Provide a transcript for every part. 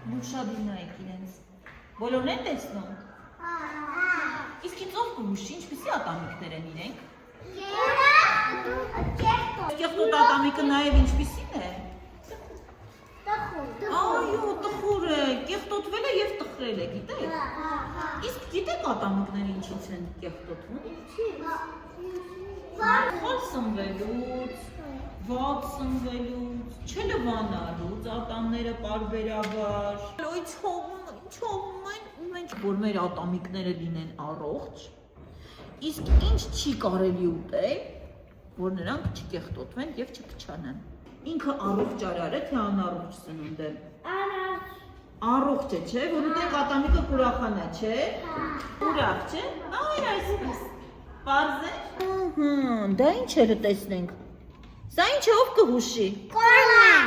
Դուք շատ նայեք իրենց։ Բոլորն են տեսնում։ Իսկ ինձ ով կհուշի, ինչպիսի ատամիկներ են իրենք։ Կեղտոտ ատամիկը նաև ինչպիսին է։ Այո, տխուր է, կեղտոտվել է և տխրել է, գիտեք։ Իսկ գիտեք ատամիկները ինչից են կեղտոտվում։ Խալ սնվելուց, վատ սնվելուց, չլվանալուց, ատամները պարբերաբար։ Ինչ մենք որ մեր ատամիկները լինեն առողջ, իսկ ինչ չի կարելի ուտել, որ նրանք չկեղտոտվեն և չփչանան։ Ինքը առողջ արար է, թե անառողջ սնունդ է։ Առողջ է, չէ, որ ուտենք ատամիկը կուրախանա, չէ։ Ուրախ, չէ։ Այ այսպես։ Պարզ է։ Դա ինչ է տեսնենք։ Սա ինչ է, ով կհուշի։ Կոլան։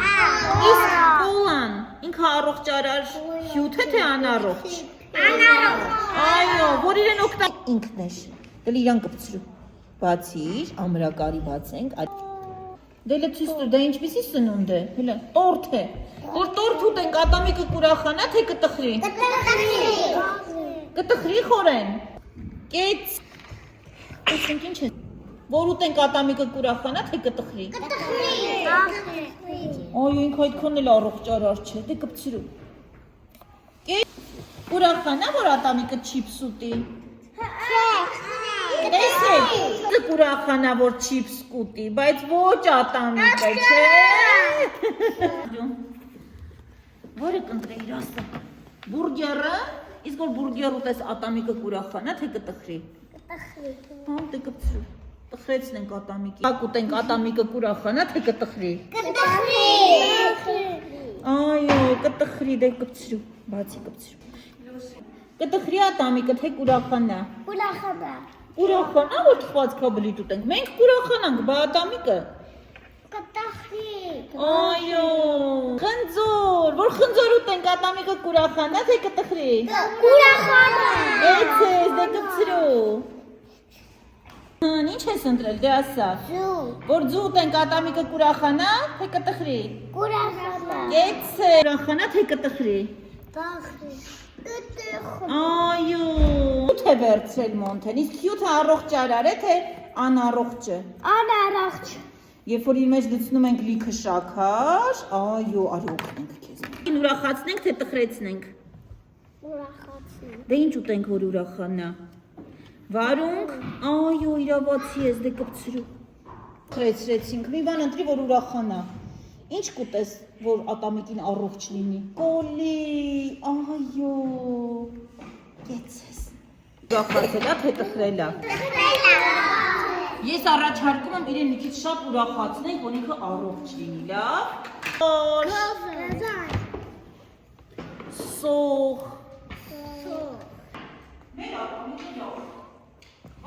Իսկ կոլան, ինքը առողջ արար հյութ է, թե անառողջ։ Անառողջ։ Այո, որ իրեն օգտագործել ինքն է։ Դե իրան կպցրու։ Բացիր, ամրակարի բացենք։ Դե ցույց տուր, դա ինչպիսի սնունդ է։ Հələ տորթ է։ Որ տորթ ուտենք, ատամիկը կուրախանա, թե կտխրի։ Կտխրի խորեն։ Կեց։ Տեսնենք ինչ է։ Որ ուտենք ատամիկը կուրախանա, թե կտխրի։ Կտխրի։ Այո, ինքը այդքան էլ առողջ արար չէ, դե կպցրու։ Կեց։ Կուրախանա, որ ատամիկը չիփս ուտի։ Տեսեք, դե կուրախանա, որ չիփս կուտի, բայց ոչ ատամիկը, չէ։ Որը կընտրե իր ասա։ Բուրգերը, իսկ որ բուրգեր ուտես ատամիկը կուրախանա, թե կտխրի։ Կտխրի։ Հա, դե կպցրու։ Տխրեցնենք ատամիկի։ Հակ ուտենք ատամիկը կուրախանա, թե կտխրի։ Կտխրի։ Այո, կտխրի, դե կպցրու, բացի կպցրու։ Կտխրի ատամիկը, թե կուրախանա։ Կուրախանա։ Կուրախանա, որ թխվածքա բլիթ ուտենք, մենք կուրախանանք, բա ատամիկը։ Կտխրի։ Այո, խնձոր, որ խնձոր ուտենք, ատամիկը կուրախանա, թե կտխրի։ Կուրախանա։ Էցես, դե կպցրու։ Ինչ ես ընտրել, դե ասա։ Ձու։ Որ ձու ուտենք ատամիկը կուրախանա, թե կտխրի։ Կուրախանա։ Կեցե։ Կուրախանա, թե կտխրի։ Տխրի։ Այո, հյութ է վերցրել Մոնթեն, իսկ հյութը առողջ արար է, թե անառողջ է։ Անառողջ։ Երբ որ իր մեջ դցնում ենք լիքը շաքար, այո, արի օգնենք քեզ։ Ուրախացնենք, թե տխրեցնենք։ Ուրախացնենք։ Դե ինչ ուտենք, որ ուրախանա։ Վարունգ, այո, իրավացի ես, դե կպցրու։ Տխրեցրեցինք, մի բան ընտրի, որ ուրախանա։ Ինչ կուտես, որ ատամիկին առողջ լինի։ Կոլի, այո, կեցես։ Ուրախացելա, թե տխրելա։ Տխրելա։ Ես առաջարկում եմ իրեն մի քիչ շատ ուրախացնենք, որ ինքը առողջ լինի, լավ։ Սող։ Մեր ատամիկը լավ։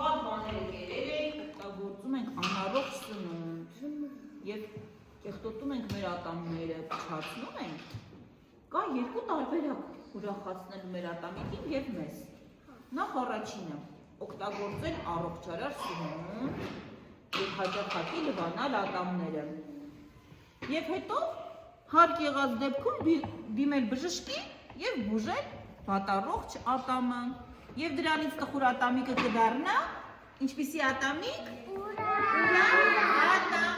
Վատ բաները կերել ենք, օգտագործում ենք անառողջ սնունդ և կեղտոտում ենք մեր ատամները, փչացնում ենք, կա երկու տարբերակ ուրախացնելու մեր ատամիկին և մեզ։ Նախ առաջինը օգտագործել առողջարար սնունդ և հաճախակի լվանալ ատամները։ Եվ հետո հարկ եղած դեպքում դիմել բժշկի և բուժել վատառողջ ատամը։ Եվ դրանից տխուր ատամիկը կդառնա, ինչպիսի ատամիկ։ Ուրախ ատամիկ։